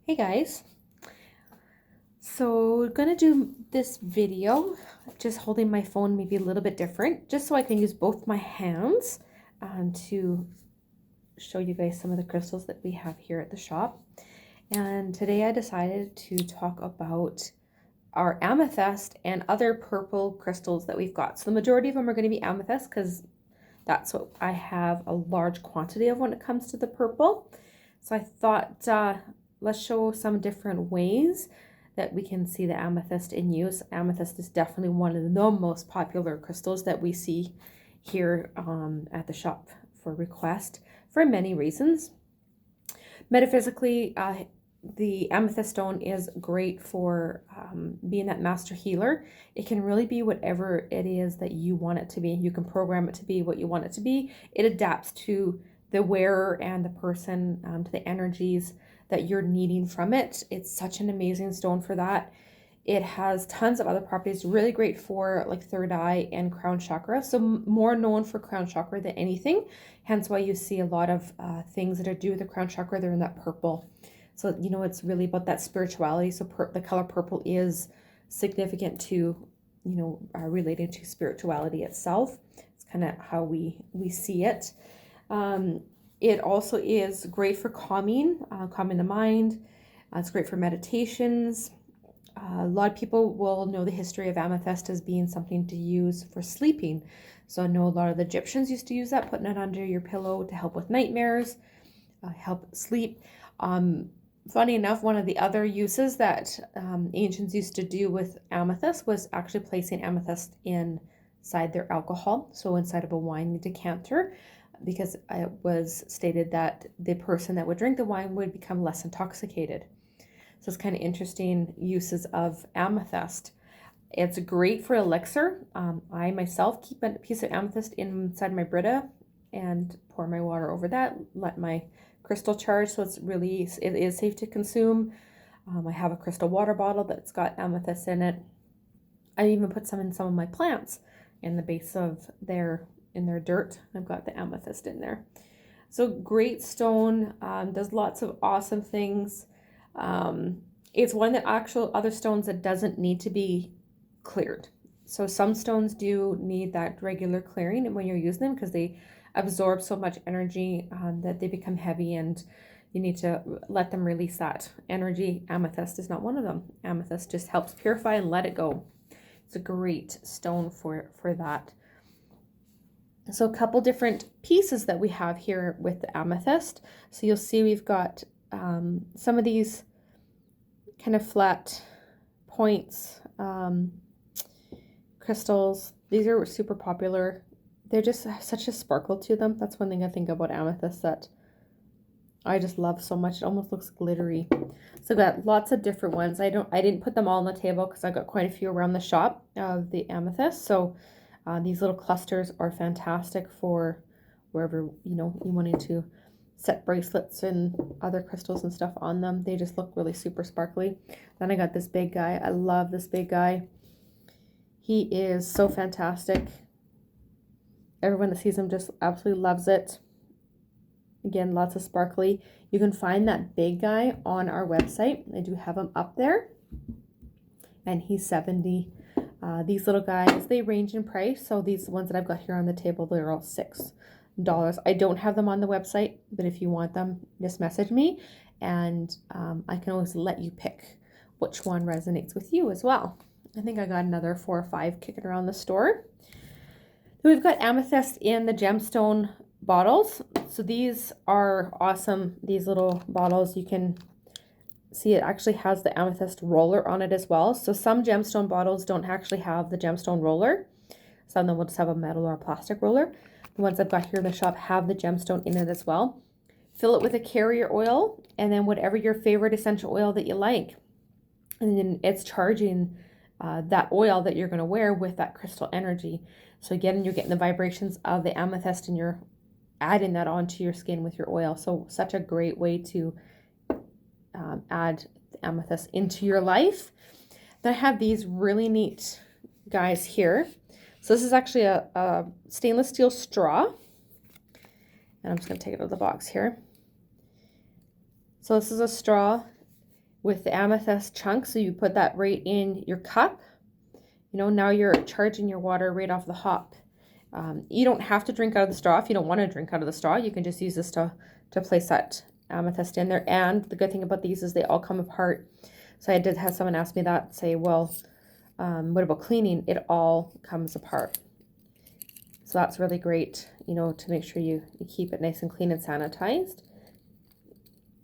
Hey guys, so we're gonna do this video just holding my phone maybe a little bit different just so I can use both my hands to show you guys some of the crystals that we have here at the shop. And today I decided to talk about our amethyst and other purple crystals that we've got. So the majority of them are going to be amethyst because that's what I have a large quantity of when it comes to the purple. So I thought let's show some different ways that we can see the amethyst in use. Amethyst is definitely one of the most popular crystals that we see here at the shop for request for many reasons. Metaphysically, the amethyst stone is great for being that master healer. It can really be whatever it is that you want it to be. You can program it to be what you want it to be. It adapts to the wearer and the person, to the energies that you're needing from it. It's such an amazing stone for that. It has tons of other properties, really great for like third eye and crown chakra. So more known for crown chakra than anything. Hence why you see a lot of things that are due with the crown chakra, they're in that purple. So, you know, it's really about that spirituality. So the color purple is significant to, you know, related to spirituality itself. It's kind of how we see it. It also is great for calming the mind. It's great for meditations. A lot of people will know the history of amethyst as being something to use for sleeping. So I know a lot of the Egyptians used to use that, putting it under your pillow to help with nightmares, help sleep. Funny enough, one of the other uses that ancients used to do with amethyst was actually placing amethyst inside their alcohol, so inside of a wine decanter, because it was stated that the person that would drink the wine would become less intoxicated. So it's kind of interesting uses of amethyst. It's great for elixir. I myself keep a piece of amethyst inside my Brita and pour my water over that, let my crystal charge, so it is safe to consume. I have a crystal water bottle that's got amethyst in it. I even put some in some of my plants in the base of their dirt. I've got the amethyst in there. So great stone, does lots of awesome things. It's one that actual other stones that doesn't need to be cleared. So some stones do need that regular clearing when you're using them because they absorb so much energy that they become heavy, and you need to let them release that energy. Amethyst is not one of them. Amethyst just helps purify and let it go. It's a great stone for that. So a couple different pieces that we have here with the amethyst. So you'll see we've got some of these kind of flat points, crystals. These are super popular. They're just such a sparkle to them. That's one thing I think about amethyst that I just love so much. It almost looks glittery. So I've got lots of different ones. I didn't put them all on the table because I got quite a few around the shop of the amethyst. So these little clusters are fantastic for wherever, you know, you wanted to set bracelets and other crystals and stuff on them. They just look really super sparkly. Then I got this big guy. I love this big guy. He is so fantastic. Everyone that sees him just absolutely loves it. Again, lots of sparkly. You can find that big guy on our website. I do have him up there. And he's $70. These little guys, they range in price. So these ones that I've got here on the table, they're all $6. I don't have them on the website, but if you want them, just message me. And I can always let you pick which one resonates with you as well. I think I got another 4 or 5 kicking around the store. We've got amethyst in the gemstone bottles. So these are awesome. These little bottles, you can see it actually has the amethyst roller on it as well. So some gemstone bottles don't actually have the gemstone roller. Some of them will just have a metal or a plastic roller. The ones I've got here in the shop have the gemstone in it as well. Fill it with a carrier oil and then whatever your favorite essential oil that you like. And then it's charging that oil that you're going to wear with that crystal energy. So again, you're getting the vibrations of the amethyst and you're adding that onto your skin with your oil. So such a great way to add the amethyst into your life. Then I have these really neat guys here. So this is actually a stainless steel straw. And I'm just going to take it out of the box here. So this is a straw. with the amethyst chunk. So you put that right in your cup. You know, now you're charging your water right off the hop. You don't have to drink out of the straw if you don't want to drink out of the straw. You can just use this to place that amethyst in there. And the good thing about these is they all come apart. So I did have someone ask me that, say, well, what about cleaning? It all comes apart. So that's really great, you know, to make sure you keep it nice and clean and sanitized.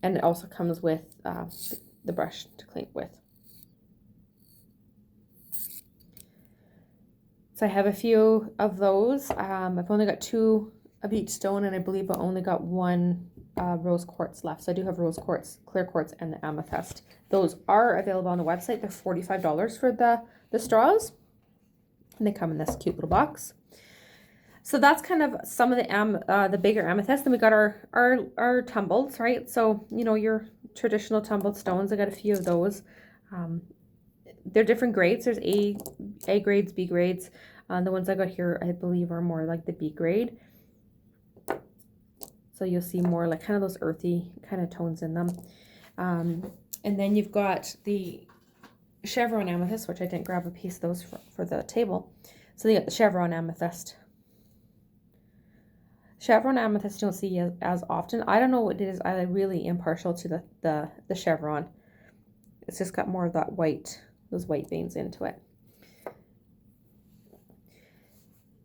And it also comes with the brush to clean with. So I have a few of those. I've only got 2 of each stone, and I believe I only got 1 rose quartz left. So I do have rose quartz, clear quartz, and the amethyst. Those are available on the website. They're $45 for the straws, and they come in this cute little box. So that's kind of some of the bigger amethyst. Then we got our tumbled, right? So, you know, your traditional tumbled stones. I got a few of those. They're different grades. There's A grades, B grades. The ones I got here, I believe, are more like the B grade. So you'll see more like kind of those earthy kind of tones in them. And then you've got the chevron amethyst, which I didn't grab a piece of those for the table. So you got the chevron amethyst. Chevron amethyst you don't see as often. I don't know what it is. I really impartial to the chevron. It's just got more of that white, those white veins into it.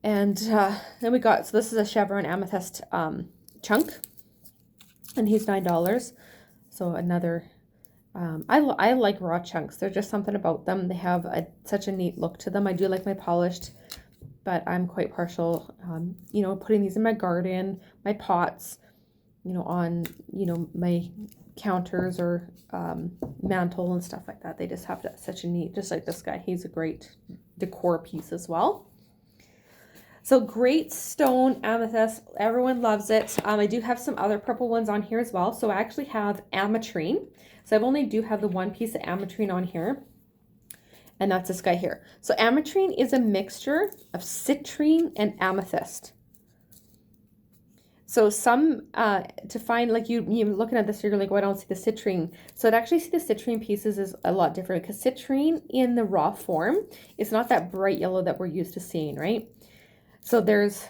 And then we got, so this is a chevron amethyst chunk, and he's $9. So another, I like raw chunks. There's just something about them. They have such a neat look to them. I do like my polished, but I'm quite partial, you know, putting these in my garden, my pots, you know, on, you know, my counters or mantle and stuff like that. They just have such a neat, just like this guy. He's a great decor piece as well. So great stone amethyst. Everyone loves it. I do have some other purple ones on here as well. So I actually have Ametrine. So I only do have the 1 piece of Ametrine on here. And that's this guy here. So Ametrine is a mixture of citrine and amethyst. So some, to find, like you're looking at this, you're like, well, I don't see the citrine. So to actually see the citrine pieces is a lot different, because citrine in the raw form is not that bright yellow that we're used to seeing, right? So there's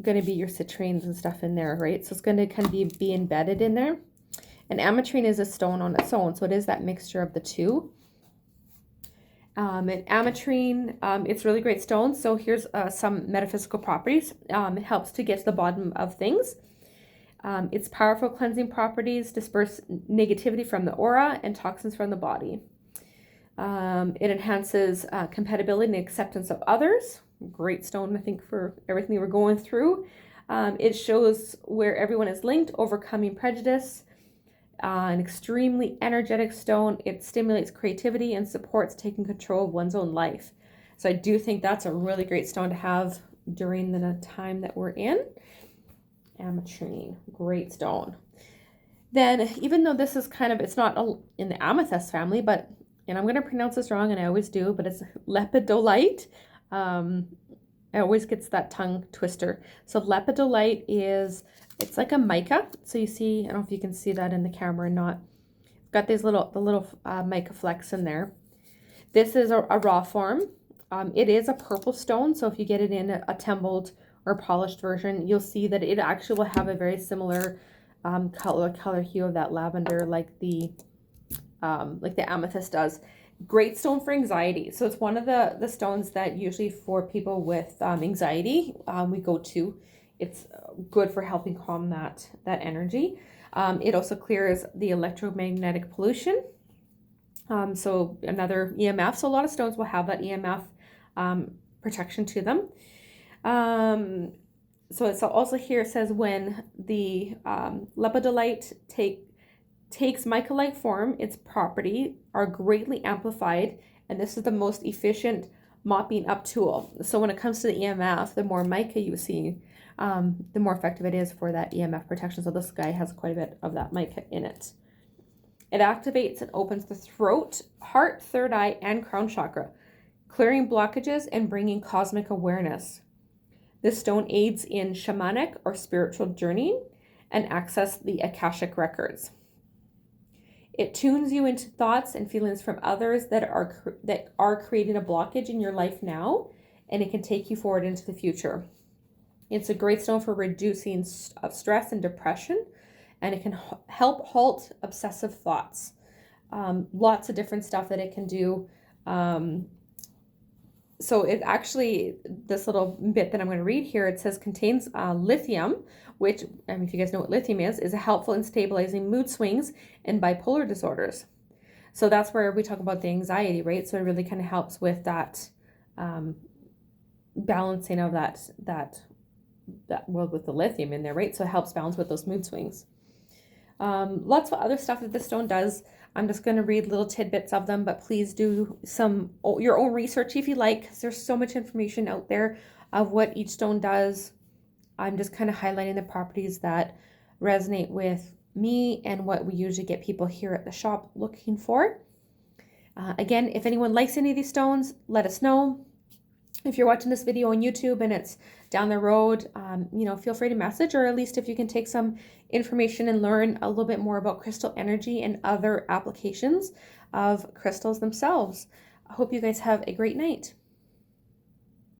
going to be your citrines and stuff in there, right? So it's going to kind of be embedded in there. And Ametrine is a stone on its own, so it is that mixture of the two. And Ametrine, it's really great stone. So here's some metaphysical properties. It helps to get to the bottom of things. Its powerful cleansing properties disperse negativity from the aura and toxins from the body. It enhances compatibility and acceptance of others. Great stone, I think, for everything we're going through. It shows where everyone is linked, overcoming prejudice. An extremely energetic stone. It stimulates creativity and supports taking control of one's own life. So I do think that's a really great stone to have during the time that we're in. Ametrine, great stone. Then, even though this is kind of, it's not in the amethyst family, but, and I'm going to pronounce this wrong, and I always do, but it's lepidolite. It always gets that tongue twister. So lepidolite is, it's like a mica. So you see, I don't know if you can see that in the camera or not. It's got these little mica flecks in there. This is a raw form. It is a purple stone. So if you get it in a tumbled or polished version, you'll see that it actually will have a very similar color hue of that lavender, like the amethyst does. Great stone for anxiety. So it's one of the stones that usually for people with anxiety we go to. It's good for helping calm that energy. It also clears the electromagnetic pollution. So another EMF. So a lot of stones will have that EMF protection to them. So it's also here, it says when the lepidolite takes mica-like form, its property are greatly amplified, and this is the most efficient mopping up tool. So when it comes to the EMF, the more mica you see, the more effective it is for that EMF protection. So this guy has quite a bit of that mica in it. It activates and opens the throat, heart, third eye, and crown chakra, clearing blockages and bringing cosmic awareness. This stone aids in shamanic or spiritual journeying and access the Akashic records. It tunes you into thoughts and feelings from others that are creating a blockage in your life now, and it can take you forward into the future. It's a great stone for reducing stress and depression, and it can help halt obsessive thoughts. Lots of different stuff that it can do. So it actually, this little bit that I'm going to read here, it says contains lithium, which, if you guys know what lithium is helpful in stabilizing mood swings and bipolar disorders. So that's where we talk about the anxiety, right? So it really kind of helps with that balancing of that with the lithium in there, right? So it helps balance with those mood swings. Lots of other stuff that this stone does. I'm just going to read little tidbits of them, but please do your own research if you like, because there's so much information out there of what each stone does. I'm just kind of highlighting the properties that resonate with me and what we usually get people here at the shop looking for. Again, if anyone likes any of these stones, let us know. If you're watching this video on YouTube and it's down the road, feel free to message, or at least if you can take some information and learn a little bit more about crystal energy and other applications of crystals themselves. I hope you guys have a great night.